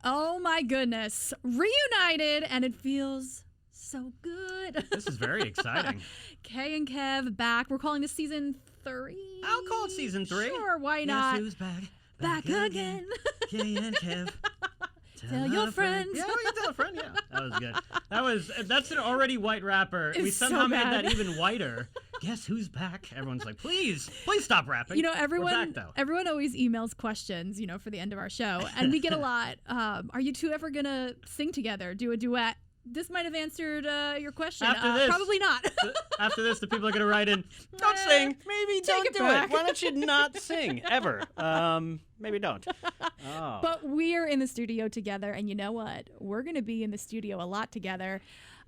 Oh my goodness. Reunited, and it feels so good. This is very exciting. Kay and Kev back. We're calling this season 3. I'll call it season 3. Sure, why not? Guess who's back? Back again. Kay and Kev. Tell your friends. Yeah, we can tell a friend. Yeah, that was good. That's an already white rapper. We It's somehow so made bad. that even whiter. Guess who's back? Everyone's like, please stop rapping. You know, We're back, though. everyone always emails questions, for the end of our show. And we get a lot. Are you two ever going to sing together, do a duet? This might have answered your question. After this. Probably not. After this, the people are going to write in, don't sing. Maybe don't it do back. it. Why don't you not sing, ever? Maybe don't. Oh. But we're in the studio together, and you know what? We're going to be in the studio a lot together.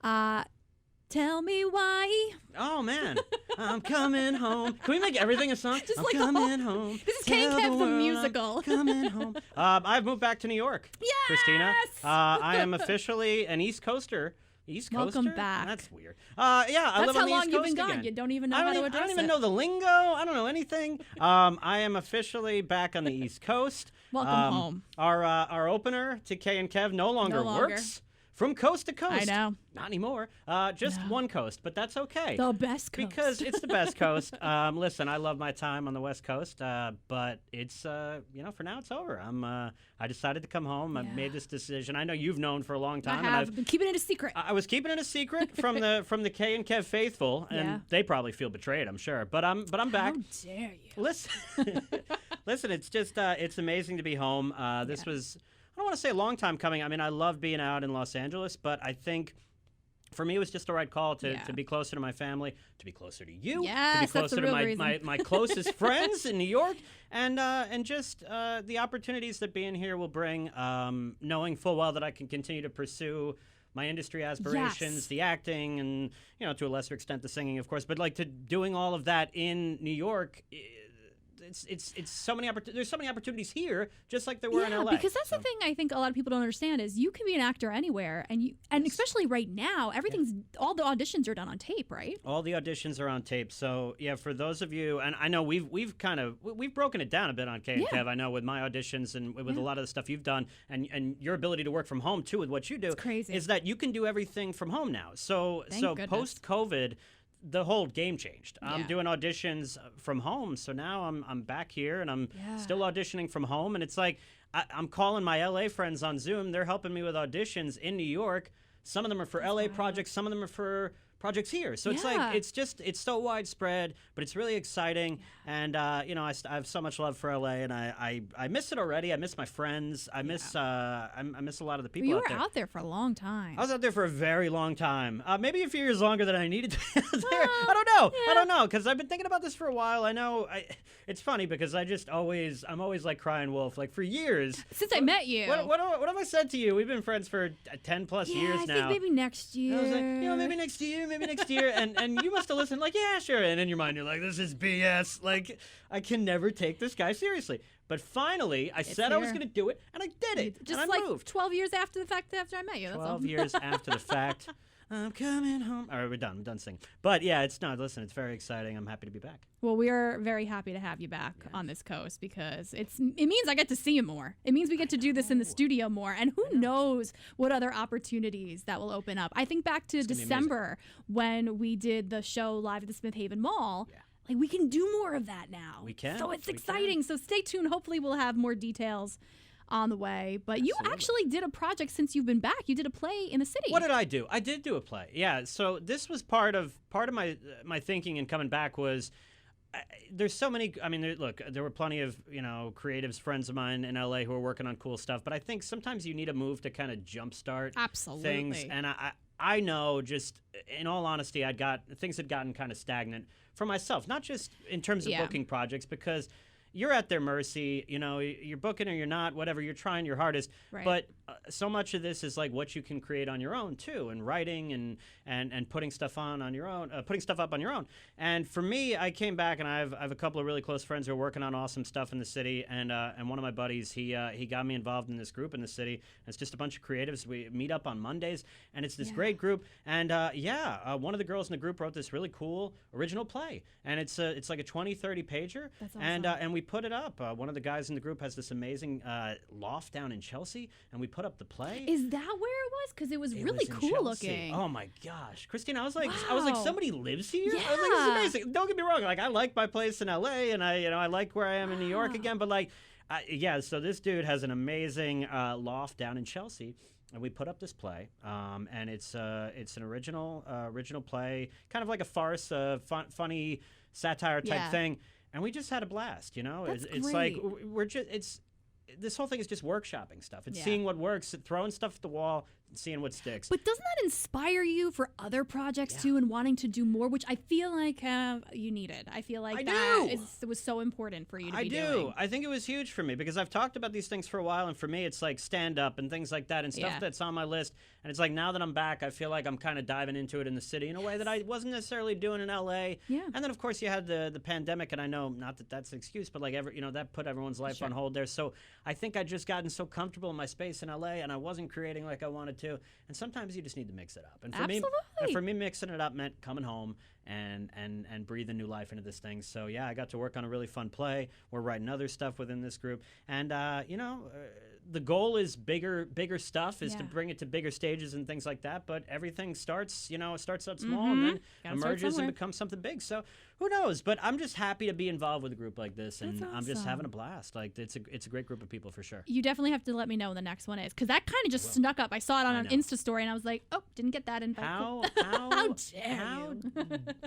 Tell me why. Oh, man. I'm coming home. Can we make everything a song? Just I'm like coming home. This is Kay and Tell Kev the world musical. I'm coming home. I've moved back to New York, Yes! Christina. I am officially an East Coaster. East Coaster? Welcome back. That's weird. I That's live how on the long East you've Coast been gone. again. You don't even know I how don't to even, address I don't even it. know the lingo. I don't know anything. I am officially back on the East Coast. Welcome home. Our opener to Kay and Kev no longer works. From coast to coast. I know. Not anymore. Just one coast, but that's okay. The best coast. Because it's the best coast. Listen, I love my time on the West Coast, but it's for now it's over. I decided to come home. I made this decision. I know you've known for a long time. I have been keeping it a secret. I was keeping it a secret from the Kay and Kev faithful, and they probably feel betrayed, I'm sure. But I'm back. How dare you? Listen, it's just it's amazing to be home. This was, I don't want to say a long time coming. I mean, I love being out in Los Angeles, but I think for me it was just the right call to be closer to my family, to be closer to you, Yes, to be that's the closer to real reason. my closest friends in New York, and just the opportunities that being here will bring, knowing full well that I can continue to pursue my industry aspirations, the acting, and to a lesser extent the singing, of course, but like to doing all of that in New York. It's so many there's so many opportunities here, just like there were in LA. Because that's the thing I think a lot of people don't understand is you can be an actor anywhere, and especially right now, all the auditions are done on tape, right? All the auditions are on tape. So yeah, for those of you, and I know we've broken it down a bit on Kay and Kev. I know with my auditions and with a lot of the stuff you've done, and your ability to work from home too with what you do, it's crazy. Is that you can do everything from home now. So post COVID, the whole game changed. I'm doing auditions from home, so now I'm back here and I'm still auditioning from home, and it's like I'm calling my LA friends on Zoom. They're helping me with auditions in New York. Some of them are for LA projects, some of them are for projects here. So it's like it's so widespread, but it's really exciting. And I have so much love for LA, and I miss it already. I miss my friends. I miss I miss a lot of the people you out were there. out there for a long time. I was out there for a very long time. Maybe a few years longer than I needed to be out there. I don't know, because I've been thinking about this for a while. I know it's funny because I'm always like crying wolf. Like for years. Since I met you. What have I said to you? We've been friends for 10 plus years now. I think maybe next year. And I was like, maybe next year. And you must have listened like, yeah, sure. And in your mind, you're like, this is BS. Like, I can never take this guy seriously. But finally, I said I was going to do it, and I did it. Just and I like moved. 12 years after the fact, after I met you. That's 12 all. years after the fact. I'm coming home. All right, we're done. I'm done singing. But yeah, it's very exciting. I'm happy to be back. Well, we are very happy to have you back on this coast because it means I get to see you more. It means we get to do this in the studio more. And who knows what other opportunities that will open up. I think back to December when we did the show live at the Smith Haven Mall. Yeah. Like, we can do more of that now. We can. So it's exciting. So stay tuned. Hopefully we'll have more details on the way. But you actually did a project since you've been back. You did a play in the city. What did I do? I did do a play. Yeah. So this was part of my thinking in coming back was there's so many. I mean, there were plenty of creatives, friends of mine in LA who are working on cool stuff. But I think sometimes you need a move to kind of jumpstart things. And I know, just in all honesty, things had gotten kind of stagnant for myself, not just in terms of booking projects, because you're at their mercy. You're booking or you're not, whatever. You're trying your hardest. Right. But so much of this is like what you can create on your own too, and writing and putting stuff on your own, putting stuff up on your own. And for me, I came back and I have a couple of really close friends who are working on awesome stuff in the city. And one of my buddies, he got me involved in this group in the city. And it's just a bunch of creatives. We meet up on Mondays, and it's this great group. And one of the girls in the group wrote this really cool original play, and it's like a 20-30 pager. That's awesome. And we we put it up. One of the guys in the group has this amazing loft down in Chelsea, and we put up the play. Is that where it was? Because it was really was in cool Chelsea. looking. Oh my gosh, Christina, I was like, somebody lives here. Yeah. I was like, this is amazing. Don't get me wrong. Like, I like my place in LA, and I like where I am in New York again. But like, yeah. So this dude has an amazing loft down in Chelsea. And we put up this play, and it's an original play, kind of like a farce, funny satire type thing, and we just had a blast. You know, That's it's great. like we're just this whole thing is just workshopping stuff. It's Yeah. seeing what works, throwing stuff at the wall, and seeing what sticks. But doesn't that inspire you for other projects Yeah. too, and wanting to do more, which I feel like you needed? I feel like it was so important for you to be doing. I think it was huge for me because I've talked about these things for a while, and for me, it's like stand up and things like that and stuff that's on my list. And it's like now that I'm back, I feel like I'm kind of diving into it in the city in a way that I wasn't necessarily doing in LA. Yeah. And then of course you had the pandemic, and I know not that that's an excuse, but like that put everyone's life on hold there. So I think I just gotten so comfortable in my space in LA, and I wasn't creating like I wanted to. And sometimes you just need to mix it up. And for me, mixing it up meant coming home and breathing new life into this thing. So yeah, I got to work on a really fun play. We're writing other stuff within this group, and the goal is bigger stuff, is to bring it to bigger stages and things like that. But everything starts out small and then emerges and becomes something big. So who knows? But I'm just happy to be involved with a group like this, and I'm just having a blast. Like it's a great group of people for sure. You definitely have to let me know when the next one is, because that kind of just snuck up. I saw it on an Insta story, and I was like, oh, didn't get that invite. How dare you?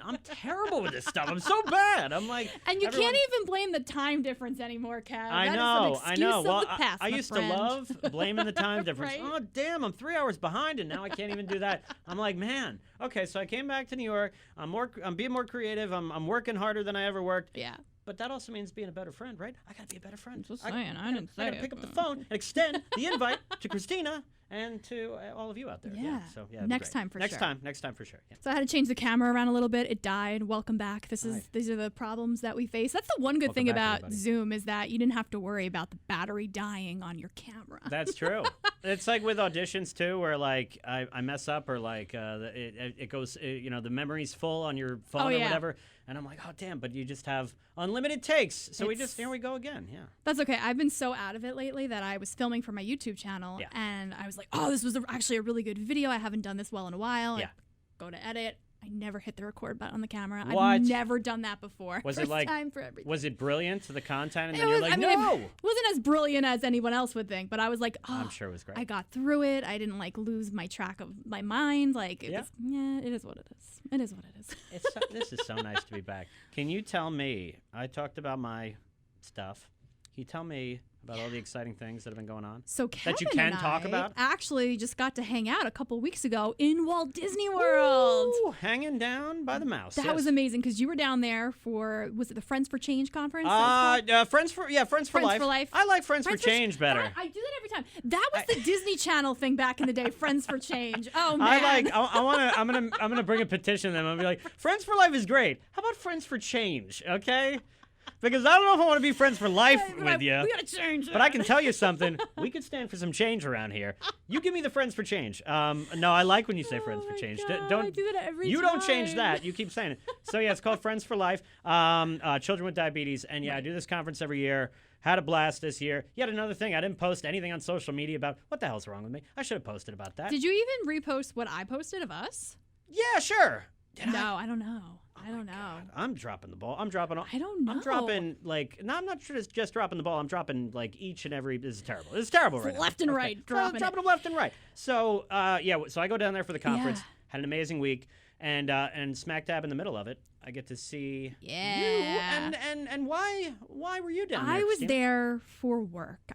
I'm terrible with this stuff. I'm so bad. I'm like, and you can't even blame the time difference anymore, Kev. I That know. is an excuse of Well, the past, I my used friend. to love blaming the time difference. Right? Oh, damn, I'm 3 hours behind, and now I can't even do that. I'm like, man. Okay, so I came back to New York. I'm being more creative. I'm working harder than I ever worked. Yeah. But that also means being a better friend, right? I gotta be a better friend. Just saying, I didn't say I gotta pick up the phone and extend the invite to Christina and to all of you out there. Yeah. So yeah. Next time for sure. Next time for sure. Yeah. So I had to change the camera around a little bit. It died. Welcome back. These are the problems that we face. That's the one good thing back, about everybody. Zoom, is that you didn't have to worry about the battery dying on your camera. That's true. It's like with auditions too, where like I mess up, or like it goes, the memory's full on your phone or whatever, and I'm like, oh damn! But you just have unlimited takes, so here we go again. Yeah. That's okay. I've been so out of it lately that I was filming for my YouTube channel, and I was like, oh, this was actually a really good video. I haven't done this well in a while. Yeah. Go to edit. I never hit the record button on the camera. What? I've never done that before. Was First it like time for everything. Was it brilliant, the content, and It then you're was- like, I mean, no? It wasn't as brilliant as anyone else would think, but I was like, oh, I'm sure it was great. I got through it. I didn't like lose my track of my mind. Like, it is what it is. It is what it is. This is so nice to be back. Can you tell me? I talked about my stuff. Can you tell me about all the exciting things that have been going on? So Kevin that you can and talk I about? actually just got to hang out a couple weeks ago in Walt Disney World. Ooh, hanging down by the mouse. That was amazing, because you were down there for, was it the Friends for Change conference? Friends for Life. I like Friends for Change better. I do that every time. That was the Disney Channel thing back in the day, Friends for Change. Oh man. I'm gonna bring a petition to them. I'll be like, Friends for Life is great. How about Friends for Change? Okay. Because I don't know if I want to be friends for life with you. We gotta change it. But I can tell you something. We could stand for some change around here. You give me the Friends for Change. No, I like when you say Friends for Change. God, Don't I do that every you time. don't change that. You keep saying it. So yeah, it's called Friends for Life. Children with diabetes, and I do this conference every year. Had a blast this year. Yet another thing, I didn't post anything on social media about what the hell's wrong with me. I should have posted about that. Did you even repost what I posted of us? Yeah, sure. I don't know. I don't know. God, I'm dropping the ball. I don't know. I'm dropping I'm not sure it's just dropping the ball. I'm dropping like each and every. This is terrible. This is terrible right now. Left and right, dropping them left and right. So so I go down there for the conference. Yeah. Had an amazing week, and smack dab in the middle of it, I get to see you. And why were you down there? I was Christina? there for work.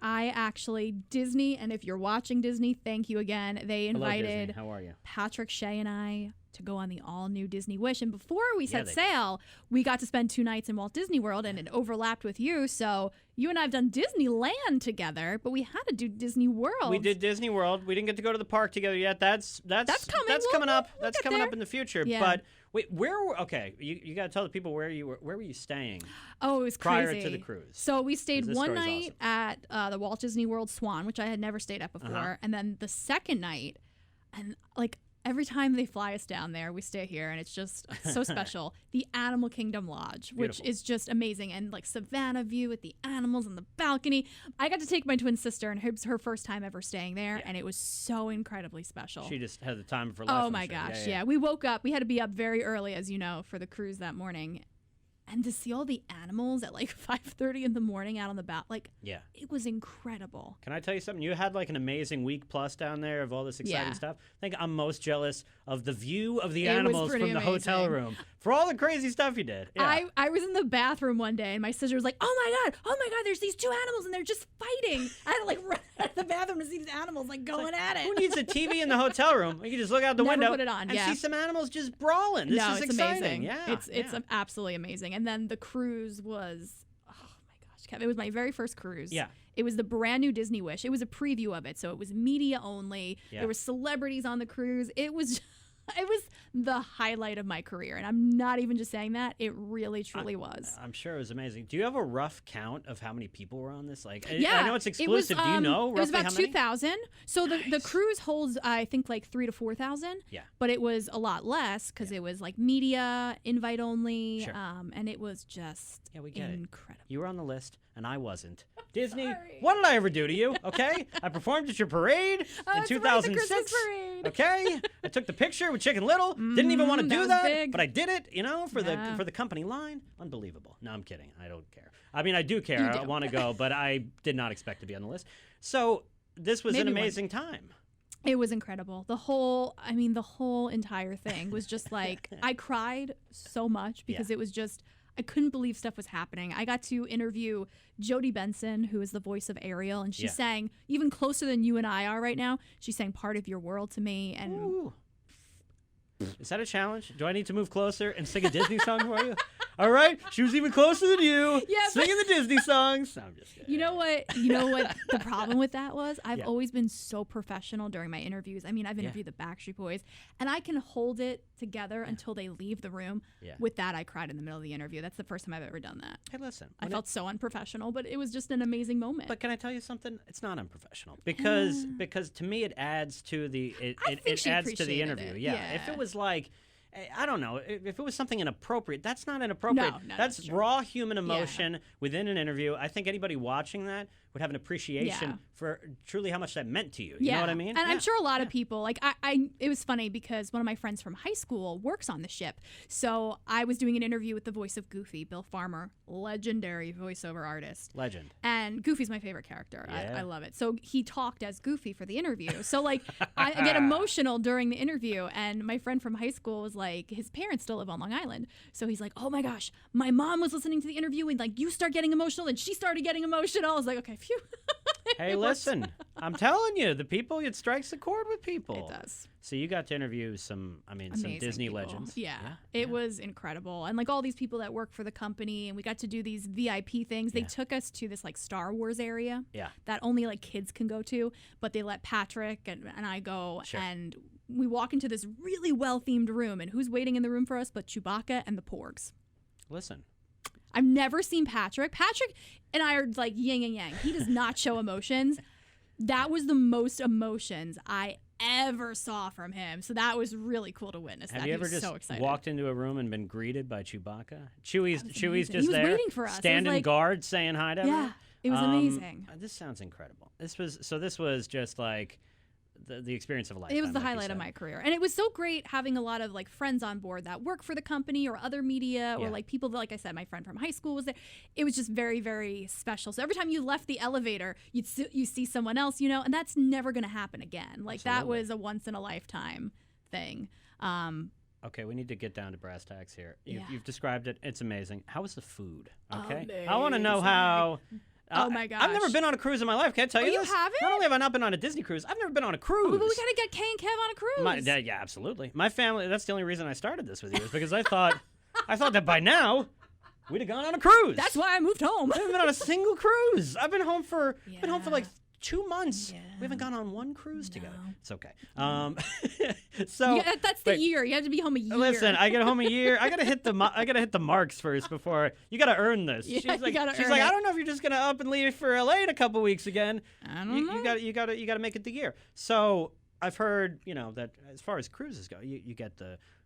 Disney, and if you're watching Disney, thank you again. They Hello, invited Disney. How are you? Patrick Shea and I to go on the all-new Disney Wish. And before we set they sail, we got to spend 2 nights in Walt Disney World, and it overlapped with you. So you and I have done Disneyland together, but we had to do Disney World. We did Disney World. We didn't get to go to the park together yet. That's coming. That's We'll coming up. get That's coming there. up in the future. Yeah. But wait, you got to tell the people where were you staying? Oh, it was prior crazy. to the cruise. So we stayed This one story's night at the Walt Disney World Swan, which I had never stayed at before, and then the second night, and like every time they fly us down there, we stay here, and it's just so special. The Animal Kingdom Lodge, which Beautiful. is just amazing, and like Savannah view with the animals on the balcony. I got to take my twin sister, and it was her first time ever staying there, and it was so incredibly special. She just had the time of her life. Oh I'm my sure. gosh, Yeah. We woke up. We had to be up very early, as you know, for the cruise that morning. And to see all the animals at like 5:30 in the morning out on the like, Yeah. it was incredible. Can I tell you something? You had like an amazing week plus down there of all this exciting Yeah. stuff. I think I'm most jealous of the view of the It was animals pretty from the hotel amazing. room for all the crazy stuff you did. Yeah. I was in the bathroom one day, and my sister was like, oh my God, there's these two animals, and they're just fighting. I had to like run out of the bathroom to see these animals like going at Who it. needs a TV in the hotel room? You can just look out the Never window put it on, and yeah. see some animals just brawling. This No, is it's exciting. amazing. Yeah, It's yeah. absolutely amazing. And then the cruise was, oh my gosh, Kev, it was my very first cruise. Yeah. It was the brand new Disney Wish. It was a preview of it, so it was media only. Yeah. There were celebrities on the cruise. It was the highlight of my career, and I'm not even just saying that. It really, truly was. I'm sure it was amazing. Do you have a rough count of how many people were on this? Like, Yeah, I know it's exclusive. Do you know roughly it was about how many? 2,000. So the Nice. cruise holds, I think, like 3,000 to 4,000. Yeah. But it was a lot less because it was like media, invite only, Sure. And it was just Yeah, we get it. incredible. You were on the list, and I wasn't. Disney, sorry. what did I ever do to you? Okay, I performed at your parade Oh, in that's right, the 2006. Christmas parade. Okay, I took the picture with Chicken Little. Didn't even want to that do was that, big. but I did it. You know, for Yeah. the company line. Unbelievable. No, I'm kidding. I don't care. I mean, I do care. You I do. want to go, but I did not expect to be on the list. So this was an Maybe one amazing time. It was incredible. The whole entire thing was just like, I cried so much because it was just, I couldn't believe stuff was happening. I got to interview Jodie Benson, who is the voice of Ariel, and she Yeah. sang, even closer than you and I are right now, she sang Part of Your World to me. And Ooh. Is that a challenge? Do I need to move closer and sing a Disney song for you? All right, she was even closer than you, Yeah, but- singing the Disney songs. No, I'm just kidding. you know what the problem with that was? I've Yeah. always been so professional during my interviews. I mean, I've interviewed the Backstreet Boys, and I can hold it together until they leave the room. Yeah. With that, I cried in the middle of the interview. That's the first time I've ever done that. Hey, listen. I when felt so unprofessional, but it was just an amazing moment. But can I tell you something? It's not unprofessional because to me it adds to the I think it she adds to the appreciated interview. it. Yeah. If Yeah. it was like I don't know if it was something inappropriate. That's not inappropriate. No, that's that's true. raw human emotion within an interview. I think anybody watching that would have an appreciation Yeah. for truly how much that meant to you. You know what I mean? And I'm Yeah. sure a lot of people, like, it was funny because one of my friends from high school works on the ship. So I was doing an interview with the voice of Goofy, Bill Farmer, legendary voiceover artist. Legend. And Goofy's my favorite character. Yeah. I love it. So he talked as Goofy for the interview. So, like, I get emotional during the interview. And my friend from high school was like, his parents still live on Long Island. So he's like, oh my gosh, my mom was listening to the interview and, like, you start getting emotional. And she started getting emotional. I was like, okay, phew. Hey, It was- listen. I'm telling you, it strikes a chord with people. It does. So you got to interview some Amazing Disney people. legends. Yeah. It was incredible. And like all these people that work for the company, and we got to do these VIP things. They took us to this like Star Wars area Yeah. that only like kids can go to, but they let Patrick and I go. Sure. And we walk into this really well themed room, and who's waiting in the room for us but Chewbacca and the Porgs. Listen. I've never seen Patrick. Patrick and I are like yin and yang. He does not show emotions. That was the most emotions I ever saw from him. So that was really cool to witness. Have that. you He ever was just so excited. walked into a room and been greeted by Chewbacca? Chewie's amazing. just He was there, waiting for us. It was standing like- guard, saying hi to everyone. Yeah, it was amazing. This sounds incredible. This was just like the experience of a lifetime. It was the like you highlight of said. my career. And it was so great having a lot of like friends on board that work for the company or other media or Yeah. like people that, like I said, my friend from high school was there. It was just very, very special. So every time you left the elevator, you see someone else, and that's never going to happen again. Like that Absolutely. was a once in a lifetime thing. Okay, we need to get down to brass tacks here. Yeah. You've described it. It's amazing. How was the food? Okay, I want to know how. Oh my I've never gosh. been on a cruise in my life. Can I tell you you this? haven't? Not only have I not been on a Disney cruise, I've never been on a cruise. But we got to get Kay and Kev on a cruise. Yeah, absolutely. My family. That's the only reason I started this with you is because I thought that by now we'd have gone on a cruise. That's why I moved home. I haven't been on a single cruise. I've been home for like 2 months. Yeah. We haven't gone on one cruise together. No. It's okay. So Yeah, that's the year. You have to be home a year. listen, I get home a year. I gotta hit the marks first before you gotta earn this. Yeah, she's you like, gotta she's earn like, it. I don't know if you're just gonna up and leave for LA in a couple weeks again. I don't know. You gotta make it the year. So I've heard, that as far as cruises go, you get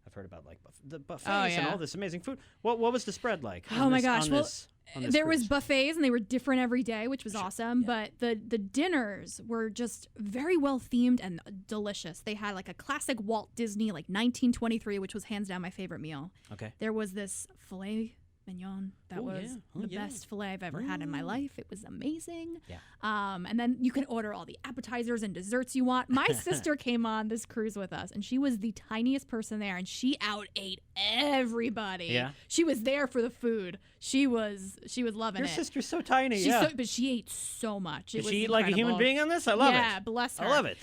I've heard about like the buffets Oh, and yeah. all this amazing food. What was the spread like? Oh my gosh! Well, on this there was cruise? buffets and they were different every day, which was awesome. Yeah. But the dinners were just very well themed and delicious. They had like a classic Walt Disney, like 1923, which was hands down my favorite meal. Okay. There was this filet mignon that Oh, was yeah. Oh, the yeah. best filet I've ever had in my life. It was amazing. Yeah. And then you can order all the appetizers and desserts you want. My sister came on this cruise with us, and she was the tiniest person there, and she out-ate everybody. Yeah. She was there for the food. She was loving Your it. sister's so tiny. She's Yeah. but she ate so much. It Did was she eat like a human incredible. being on this? I love Yeah, it. bless her. I love it.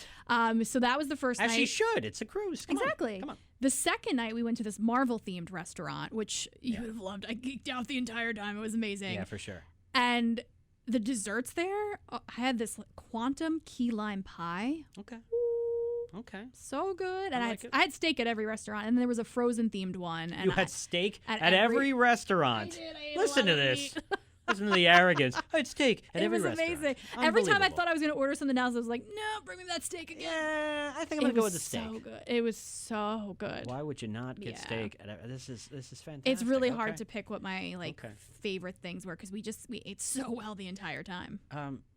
So that was the first As night. she should. It's a cruise. Come on. Exactly. Come on. The second night, we went to this Marvel-themed restaurant, which you would have loved. I geeked out the entire time. It was amazing. Yeah, for sure. And the desserts there, I had this quantum key lime pie. Okay. Ooh, Okay. so good. And like it. I had steak at every restaurant, and then there was a frozen-themed one. And You had steak at at every every- restaurant. I ate a Listen lot to of this. meat. Listen to the arrogance. I had steak at It every was restaurant. amazing. Every time I Unbelievable. thought I was going to order something else, I was like, no, bring me that steak again. Yeah, I think I'm It gonna go was with the steak. so good. It was so good. Why would you not get Yeah. steak? This is fantastic. It's really hard Okay. to pick what my Okay. favorite things were because we ate so well the entire time.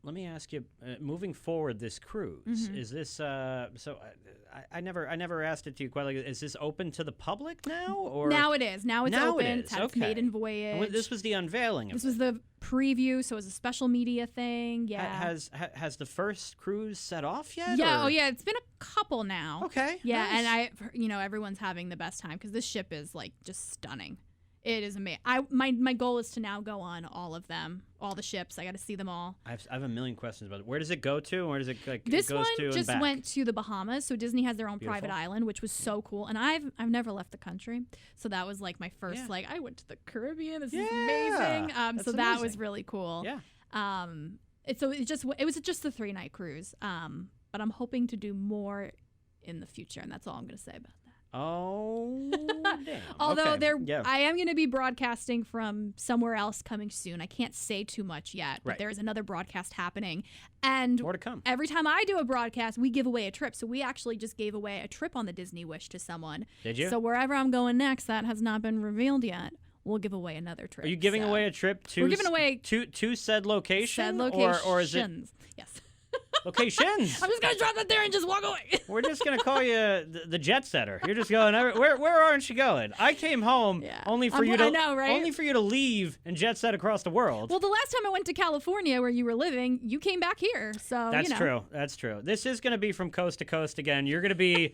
Let me ask you, moving forward, this cruise Mm-hmm. is this? I never asked it to you quite like. Is this open to the public now, or Now it is. Now it's Now it open. is, It's had its okay. maiden And voyage. this was the unveiling of This it. was the preview, so it was a special media thing. Yeah. Has the first cruise set off yet? Yeah. or- Oh, yeah. It's been a couple now. Okay. Yeah, nice. and everyone's having the best time because this ship is like just stunning. It is amazing. My goal is to now go on all of them, all the ships. I got to see them all. I have a million questions about it. Where does it go to? And where does it like? This it goes one to and just back? went to the Bahamas, so Disney has their own private Beautiful. island, which was so cool. And I've never left the country, so that was like my first. Yeah. Like I went to the Caribbean. This is Yeah, amazing. that's So that was amazing. really cool. Yeah. It was just a 3-night cruise. But I'm hoping to do more in the future, and that's all I'm going to say about that. Oh, damn. Although Okay. I am going to be broadcasting from somewhere else coming soon. I can't say too much yet, but Right. there is another broadcast happening. And More to come. every time I do a broadcast, we give away a trip. So we actually just gave away a trip on the Disney Wish to someone. Did you? So wherever I'm going next, that has not been revealed yet. We'll give away another trip. Are you giving So- away a trip to? We're giving away to said location, said locations? or is it Yes. locations? I'm just going to drop that there and just walk away. We're just gonna call you the jet setter. You're just going. Where aren't you going? I came home Yeah. only for you to. I know, right? Only for you to leave and jet set across the world. Well, the last time I went to California where you were living, you came back here. So That's you know. true. That's true. This is gonna be from coast to coast again. You're gonna be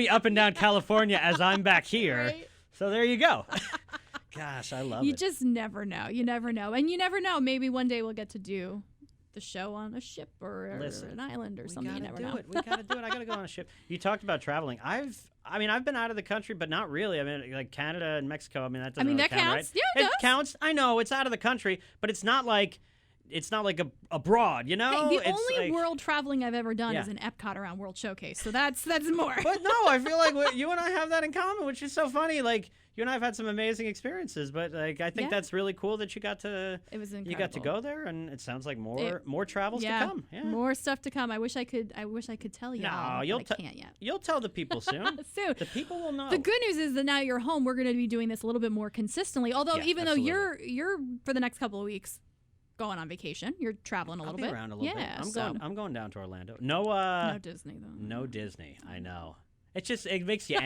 up and down California as I'm back here. Right? So there you go. Gosh, I love You it. just never know. You never know. And you never know. Maybe one day we'll get to do the show on a ship or Listen, an island or something. You We never gotta know. do it. We gotta do it. I gotta go on a ship. You talked about traveling. I've been out of the country, but not really. I mean, like Canada and Mexico. I mean, that doesn't really that count, counts. right? Yeah, it does. counts. I know it's out of the country, but it's not like abroad. You know, Hey, the It's only like- world traveling I've ever done Yeah. is in Epcot around World Showcase. So that's more. But no, I feel like you and I have that in common, which is so funny. Like you and I have had some amazing experiences, but like I think Yeah. that's really cool that you got to It was incredible. you got to go there, and it sounds like more travels Yeah, to come. Yeah. more stuff to come. I wish I could tell you. No, all, you'll but I can't yet. You'll tell the people soon. Soon. The people will know. The good news is that now you're home. We're going to be doing this a little bit more consistently. Although, Yeah, even absolutely. though you're for the next couple of weeks going on vacation, you're traveling a I'll little be bit. around a little yeah, bit. so I'm going down to Orlando. No, no Disney though. no Disney. I know. It makes you.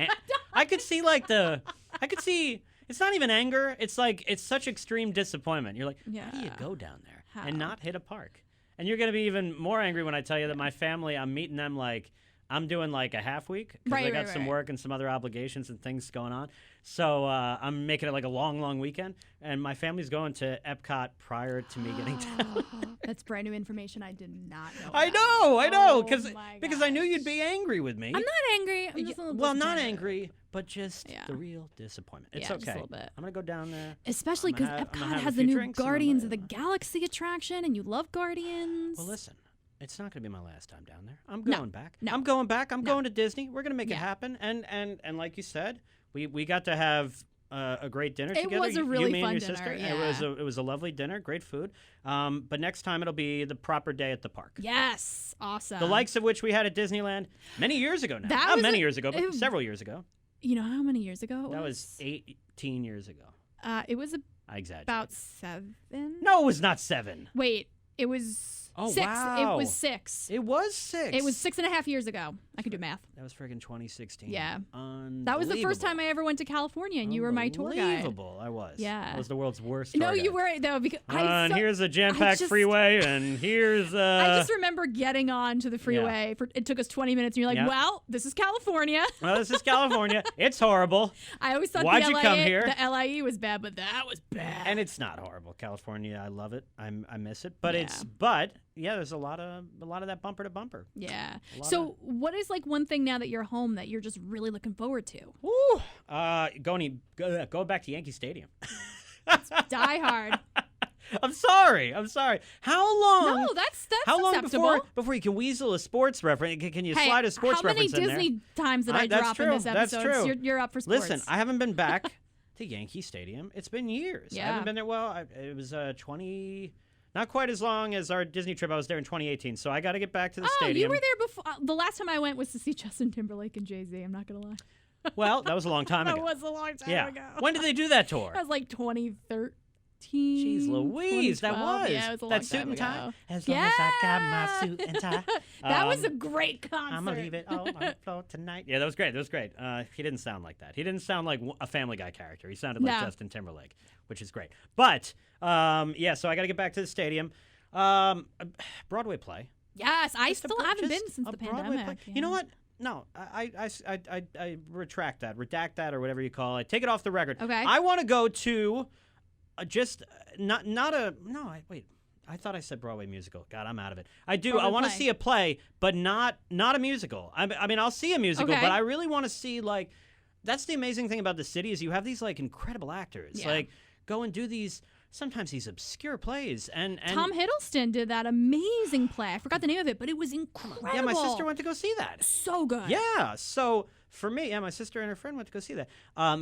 I could see it's not even anger. It's like it's such extreme disappointment. You're like, how do you Yeah. go down there How? and not hit a park? And you're gonna be even more angry when I tell you that my family. I'm meeting them like. I'm doing like a half week because I Right, got right, some right. work and some other obligations and things going on. So I'm making it like a long weekend, and my family's going to Epcot prior to me getting down. That's brand new information I did not know. I about. know, Oh because I knew gosh. you'd be angry with me. I'm not angry. I'm just a little Well, not disappointed. angry, but just Yeah. the real disappointment. It's Yeah, okay. just a little bit. I'm gonna go down there. Especially I'm gonna because have- I'm gonna Epcot have a has few the new drinks and I'm Guardians of gonna- the Galaxy attraction, and you love Guardians. Well, listen, it's not gonna be my last time down there. I'm No, going back. no. I'm going back. I'm No. going to Disney. We're gonna make it Yeah. happen. And like you said, we got to have a great dinner It together. was a you really me fun and your dinner, sister. yeah. It was a lovely dinner, great food. But next time it'll be the proper day at the park. Yes, awesome. The likes of which we had at Disneyland many years ago now. That Not was many years ago, but it- several years ago. You know how many years ago? That was 18 years ago. It was I exaggerate. about 7. No, it was not 7. Wait, it was Oh, 6. wow. It was 6. It was 6. It was 6.5 years ago. I could do math. That was friggin' 2016. Yeah. That was the first time I ever went to California, and you were my tour guide. Unbelievable. I was. Yeah. I was the world's worst No, tour you guide. were though because And here's a jam-packed just- freeway, and here's I just remember getting on to the freeway. It took us 20 minutes, and you're like, Yeah. "Well, this is California." well, this is California. It's horrible, I always thought Why'd the you LA, come here? the LIE was bad, but that was bad. and it's not horrible. California, I love it. I miss it, but Yeah. yeah, there's a lot of that bumper to bumper. Yeah. A lot So, what is like one thing now that you're home that you're just really looking forward to? Woo! Go back to Yankee Stadium. Die Hard. I'm sorry. How long? No, that's How long acceptable. before you can weasel a sports reference? Can you Hey, slide a sports how many reference in there? Disney times did I That's drop in true. this That's episode? true. You're up for sports. Listen, I haven't been back to Yankee Stadium. It's been years. I Yeah. haven't been there. Well, it was 20, not quite as long as our Disney trip. I was there in 2018, so I got to get back to the stadium. You were there before. The last time I went was to see Justin Timberlake and Jay-Z. I'm not gonna lie. Well, that was a long time That ago. was a long time yeah. ago. When did they do that tour? That was like 2013. Jeez Louise, that 2012. was. Yeah, it was a long that suit time and tie. ago. As long as I got my suit and tie. That was a great concert. I'm gonna leave it all on the floor tonight. Yeah, that was great. He didn't sound like that. He didn't sound like a Family Guy character. He sounded like No. Justin Timberlake, which is great. But yeah, so I got to get back to the stadium. Broadway play. Yes, I Just a still bro- haven't just been since a the Broadway pandemic. play. You know what? No, I retract that, redact that, or whatever you call it. Take it off the record. Okay. I want to go to wait. I thought I said Broadway musical. God, I'm out of it. I do. Broadway I want to play. see a play, but not a musical. I mean, I'll see a musical, Okay. but I really want to see like. That's the amazing thing about the city is you have these like incredible actors. Yeah. Like go and do these sometimes these obscure plays and Tom Hiddleston did that amazing play. I forgot the name of it, but it was incredible. yeah, my sister went to go see that. So good. Yeah. So for me, yeah, my sister and her friend went to go see that.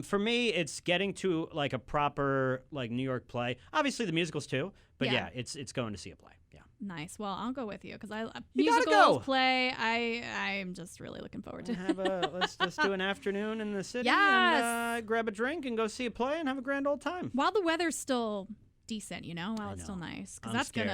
For me, it's getting to like a proper like New York play. Obviously, the musicals too, but Yeah. yeah, it's going to see a play. Yeah. Nice. Well, I'll go with you because You gotta musicals go. play. I'm just really looking forward to. Let's do an afternoon in the city Yes. and grab a drink and go see a play and have a grand old time. While the weather's still decent, while it's still know. nice, because I'm that's scared.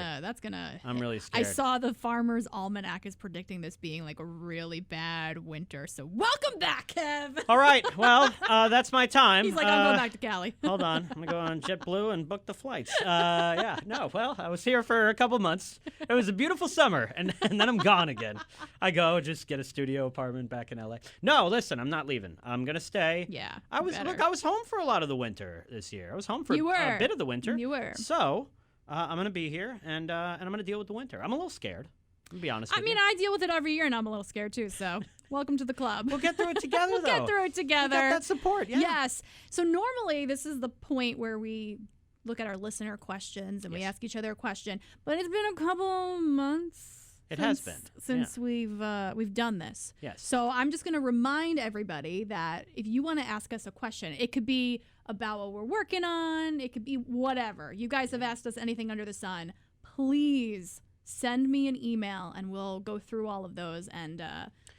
gonna. I'm really I scared. saw the Farmer's Almanac is predicting this being like a really bad winter. So welcome back, Kev. All right. Well, that's my time. He's like, I'm going back to Cali. Hold on. I'm going to go on JetBlue and book the flights. Yeah. No, well, I was here for a couple months. It was a beautiful summer, and then I'm gone again. I go just get a studio apartment back in LA. No, listen, I'm not leaving. I'm going to stay. Yeah. I was home for a lot of the winter this year. I was home for You were. a bit of the winter. You were. So, I'm going to be here, and I'm going to deal with the winter. I'm a little scared. I'm going to be honest I with mean, you. I deal with it every year, and I'm a little scared too. So welcome to the club. We'll get through it together, We'll though. get through it together. We got that support, yeah. Yes. So normally this is the point where we look at our listener questions and we Yes. ask each other a question. But it's been a couple months. It has been, since we've done this. Yes. So I'm just going to remind everybody that if you want to ask us a question, it could be about what we're working on. It could be whatever. You guys have asked us anything under the sun. Please send me an email and we'll go through all of those and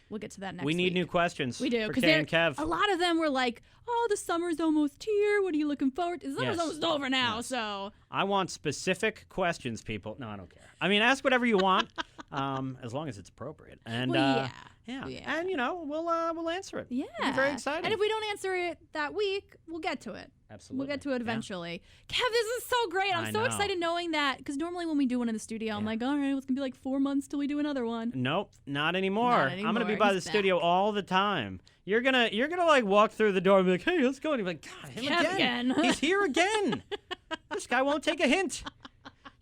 we'll get to that next We need week. new questions. We do, for because Kay and Kev. a lot of them were like, "Oh, the summer's almost here. What are you looking forward to? The summer's Yes. almost over now." Yes. So I want specific questions, people. No, I don't care. I mean, ask whatever you want, as long as it's appropriate. And Well, yeah, Yeah. and we'll answer it. yeah, It'll be very exciting. And if we don't answer it that week, we'll get to it. Absolutely, We'll get to it Yeah. eventually. Kev, this is so great. I'm I so know. excited knowing that because normally when we do one in the studio, I'm Yeah. like, all right, it's gonna be like 4 months till we do another one. Nope, not anymore. Not I'm gonna be anymore. by He's the studio all the time. You're gonna like walk through the door and be like, "Hey, let's go." And you're like, "God, him Kev again." He's here again. This guy won't take a hint.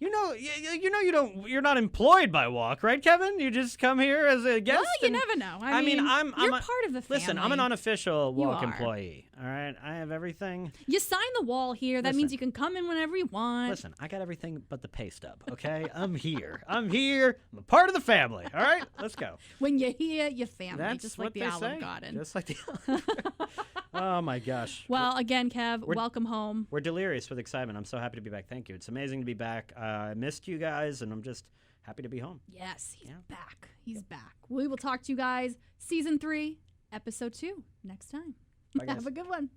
You're not employed by Walk, right, Kevin? You just come here as a guest. Well, you and- never know. I mean, I'm you're a- part of the family. Listen, I'm an unofficial You Walk are. employee. All right, I have everything. You sign the wall here. That Listen. means you can come in whenever you want. Listen, I got everything but the pay stub, okay? I'm here. I'm a part of the family, all right? Let's go. When you're here, you're family, That's just what like the they Olive say. Garden. Just like the Oh, my gosh. Well, again, Kev, welcome home. We're delirious with excitement. I'm so happy to be back. Thank you. It's amazing to be back. I missed you guys, and I'm just happy to be home. Yes, he's back. He's back. We will talk to you guys, Season 3, Episode 2, next time. Bye, guys. Have a good one.